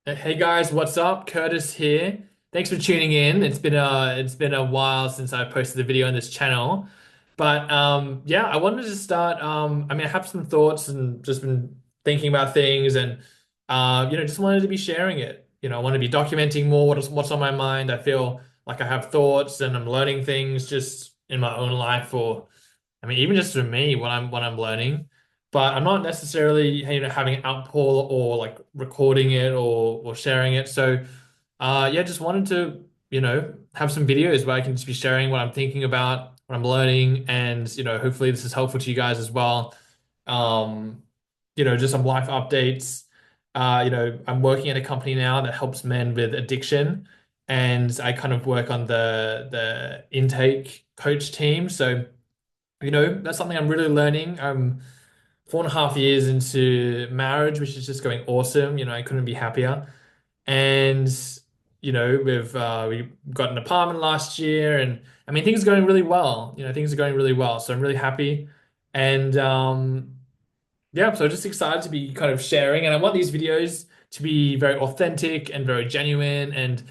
Hey guys, what's up? Curtis here. Thanks for tuning in. It's been a while since I posted a video on this channel. But yeah, I wanted to start I have some thoughts and just been thinking about things and just wanted to be sharing it. I want to be documenting more what's on my mind. I feel like I have thoughts and I'm learning things just in my own life or even just for me, what I'm learning, but I'm not necessarily, having an outpour or like recording it or sharing it. So, yeah, just wanted to, have some videos where I can just be sharing what I'm thinking about, what I'm learning, and hopefully this is helpful to you guys as well. Um, just some life updates. I'm working at a company now that helps men with addiction, and I kind of work on the intake coach team. So that's something I'm really learning. I'm 4.5 years into marriage, which is just going awesome. I couldn't be happier. And we got an apartment last year, and things are going really well. Things are going really well. So I'm really happy. And yeah, so just excited to be kind of sharing. And I want these videos to be very authentic and very genuine and,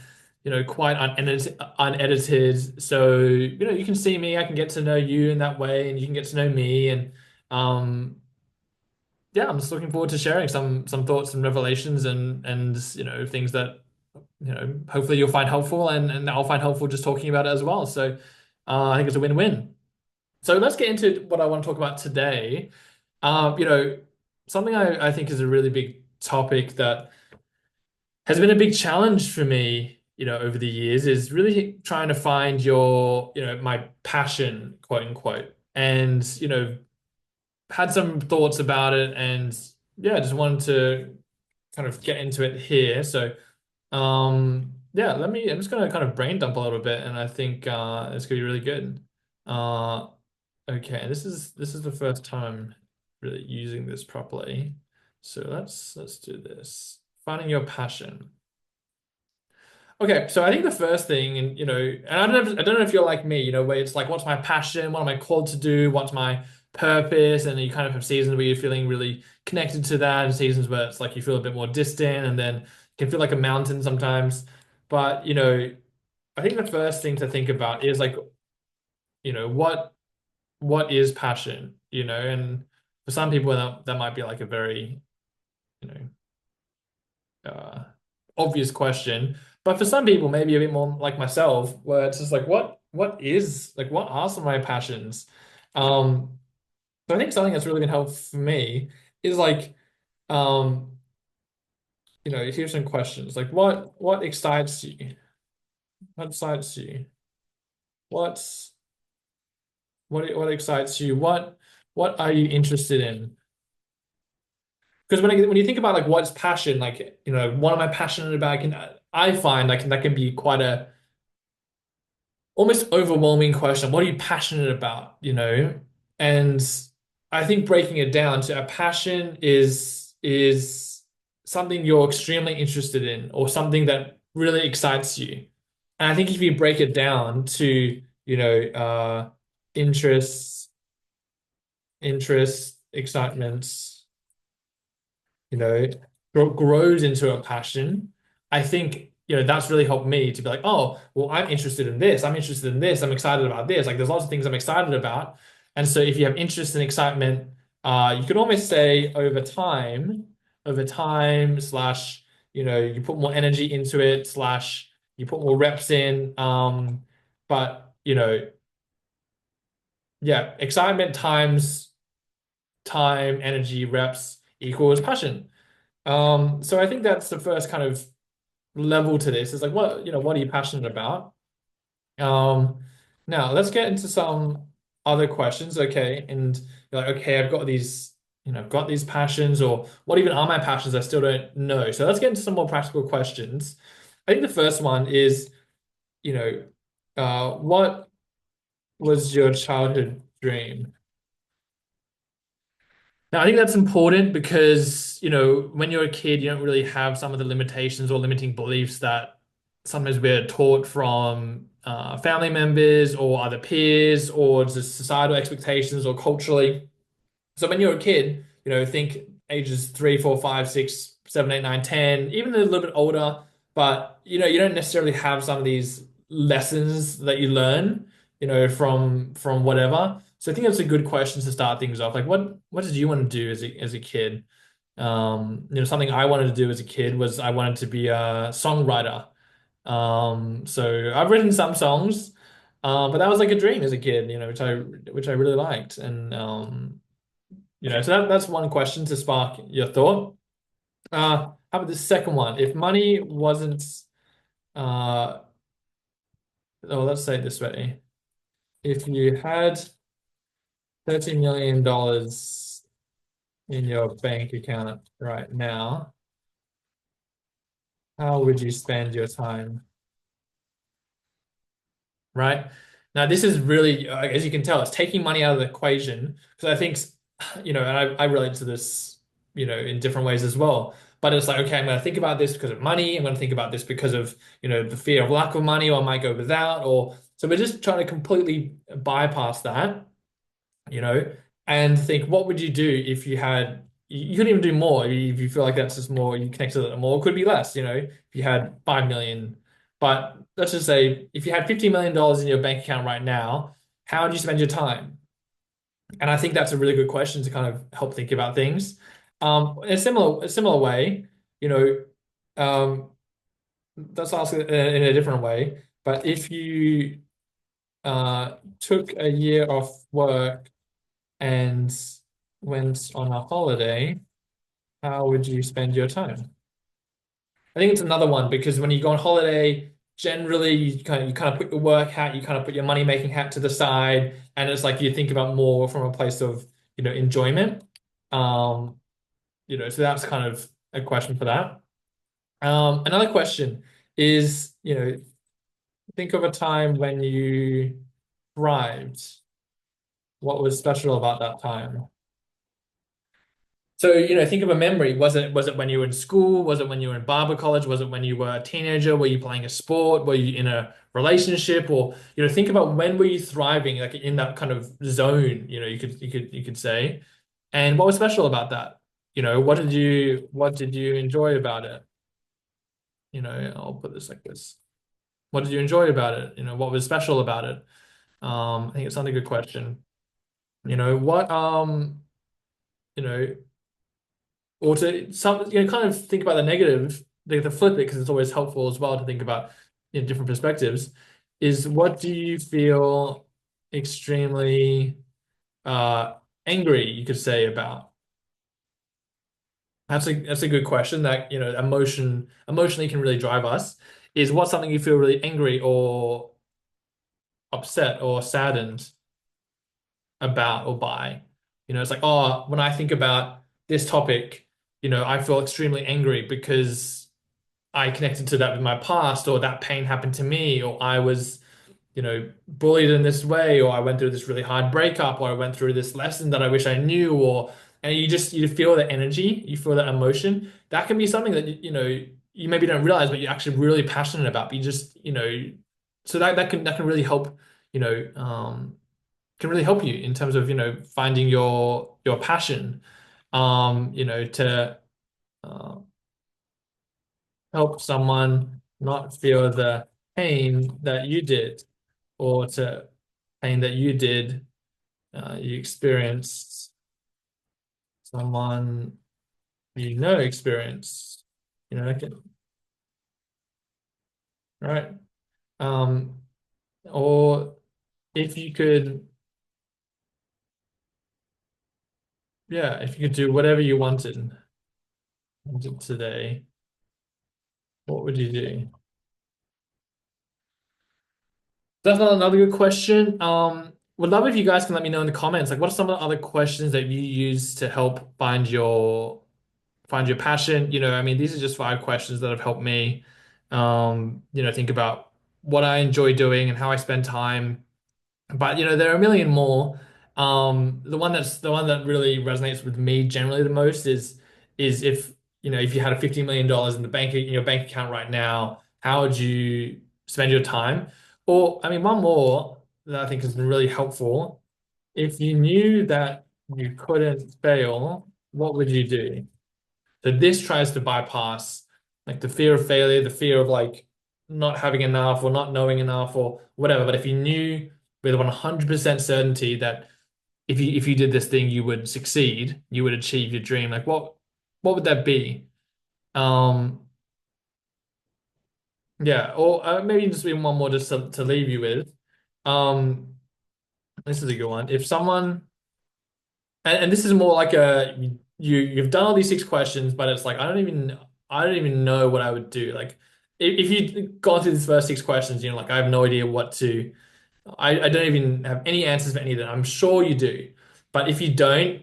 quite unedited. So, you can see me, I can get to know you in that way, and you can get to know me. And um, yeah, I'm just looking forward to sharing some thoughts and revelations and things that, hopefully you'll find helpful and I'll find helpful just talking about it as well. So I think it's a win-win. So let's get into what I want to talk about today. Um, you know, Something I think is a really big topic that has been a big challenge for me, over the years is really trying to find my passion, quote unquote. And, had some thoughts about it and yeah, just wanted to kind of get into it here. So, yeah, I'm just gonna kind of brain dump a little bit and I think it's gonna be really good. Uh, Okay, this is the first time really using this properly. So let's do this. Finding your passion. Okay, so I think the first thing, and I don't know if you're like me, where it's like, what's my passion? What am I called to do? What's my purpose? And you kind of have seasons where you're feeling really connected to that, and seasons where it's like you feel a bit more distant, and then it can feel like a mountain sometimes. But I think the first thing to think about is like, what is passion, and for some people that might be like a very, you know, uh, obvious question, but for some people maybe a bit more like myself, where it's just like, what are some of my passions? Um, so I think something that's really been helpful for me is like, um, here's some questions like, what excites you? What excites you? What's what excites you? What are you interested in? Because when you think about like what's passion, like what am I passionate about? I find like that can be quite a almost overwhelming question. What are you passionate about? And I think breaking it down to a passion is something you're extremely interested in or something that really excites you. And I think if you break it down to interests, excitements, you know, grows into a passion, I think, that's really helped me to be like, oh, well, I'm interested in this. I'm interested in this. I'm excited about this. Like, there's lots of things I'm excited about. And so if you have interest and excitement, you could almost say over time, slash, you put more energy into it, slash, you put more reps in. But, yeah, excitement times time, energy, reps equals passion. So I think that's the first kind of level to this. Is like what are you passionate about? Um, Now let's get into some other questions. Okay, and you're like, okay, I've got these passions, or what even are my passions? I still don't know. So let's get into some more practical questions. I think the first one is, you know, what was your childhood dream? Now, I think that's important because, when you're a kid, you don't really have some of the limitations or limiting beliefs that sometimes we're taught from family members or other peers or just societal expectations or culturally. So when you're a kid, think ages 3, 4, 5, 6, 7, 8, 9, 10, even a little bit older, but you don't necessarily have some of these lessons that you learn, from whatever. So I think that's a good question to start things off. Like what did you want to do as a kid? Something I wanted to do as a kid was I wanted to be a songwriter. So I've written some songs, but that was like a dream as a kid, which I really liked. And so that's one question to spark your thought. How about the second one? If money wasn't, uh, oh, let's say it this way. If you had $30 million in your bank account right now, how would you spend your time? Right? Now, this is really, as you can tell, it's taking money out of the equation because I think, and I relate to this, in different ways as well. But it's like, okay, I'm going to think about this because of money. I'm going to think about this because of, the fear of lack of money, or I might go without, or so we're just trying to completely bypass that, you know, and think, what would you do if you could even do more if you feel like that's just more, you connect to it more, it could be less, if you had 5 million. But let's just say if you had $50 million in your bank account right now, how would you spend your time? And I think that's a really good question to kind of help think about things. In a similar way, you know, um, let's ask it in a different way. But if you took a year off work and went on a holiday, how would you spend your time? I think it's another one because when you go on holiday, generally you kind of put your work hat, you kind of put your money making hat to the side, and it's like you think about more from a place of enjoyment. Um, so that's kind of a question for that. Another question is, think of a time when you thrived. What was special about that time? So, think of a memory. Was it when you were in school? Was it when you were in barber college? Was it when you were a teenager? Were you playing a sport? Were you in a relationship? Or, think about when were you thriving, like in that kind of zone, you could say. And what was special about that? What did you enjoy about it? I'll put this like this. What did you enjoy about it? What was special about it? I think it's another good question. What you know or to some kind of think about the negative, the flip it, because it's always helpful as well to think about different perspectives, is what do you feel extremely uh angry, you could say, about? That's a good question that emotionally can really drive us. Is what's something you feel really angry or upset or saddened about or by? It's like, oh, when I think about this topic, I feel extremely angry because I connected to that with my past, or that pain happened to me, or I was, bullied in this way, or I went through this really hard breakup, or I went through this lesson that I wish I knew, and you feel the energy, you feel that emotion. That can be something that, you maybe don't realize, but you're actually really passionate about. But you just, so that can really help, you know, can really help you in terms of, finding your passion, to uh, help someone not feel the pain that you did, or to pain that you did, you experienced, someone experienced, that can, right? Um, or if you could, yeah, if you could do whatever you wanted today, what would you do? That's another good question. Would love if you guys can let me know in the comments, like what are some of the other questions that you use to help find your passion? I mean, these are just 5 questions that have helped me, think about what I enjoy doing and how I spend time. But there are a million more. The one that really resonates with me generally the most is if you had a $50 million in your bank account right now, how would you spend your time? Or I mean, one more that I think has been really helpful. If you knew that you couldn't fail, what would you do? So this tries to bypass like the fear of failure, the fear of like not having enough or not knowing enough or whatever. But if you knew with 100% certainty that if you did this thing, you would succeed, you would achieve your dream, like what would that be? Um, yeah, or maybe just even one more just to leave you with. Um, this is a good one. If someone and this is more like a you've done all these six questions, but it's like I don't even know what I would do. Like if you've gone through these first six questions, like I have no idea what to. I don't even have any answers for any of them. I'm sure you do, but if you don't,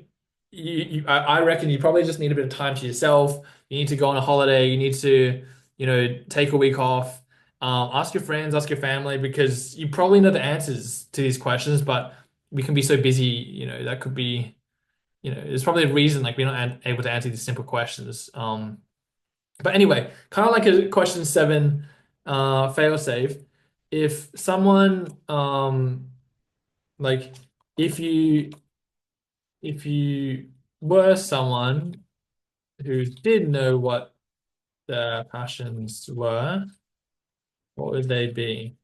I reckon you probably just need a bit of time to yourself. You need to go on a holiday. You need to, take a week off. Ask your friends, ask your family, because you probably know the answers to these questions, but we can be so busy. That could be there's probably a reason like we're not able to answer these simple questions. But anyway, kind of like a question seven, fail safe. If someone, like, if you were someone who did know what their passions were, what would they be?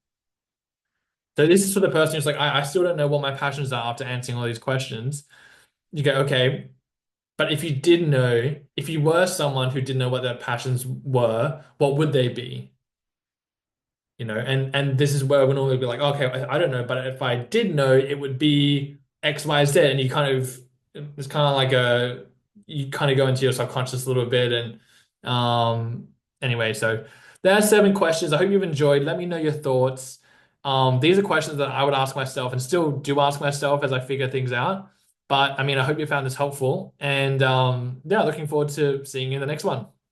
So this is for the person who's like, I still don't know what my passions are after answering all these questions. You go, okay. But if you did know, if you were someone who didn't know what their passions were, what would they be? And this is where we normally be like, okay, I don't know, but if I did know, it would be X, Y, Z, and it's kind of like you kind of go into your subconscious a little bit, and anyway, so there are seven questions. I hope you've enjoyed. Let me know your thoughts. These are questions that I would ask myself and still do ask myself as I figure things out. But I mean, I hope you found this helpful, and yeah, looking forward to seeing you in the next one.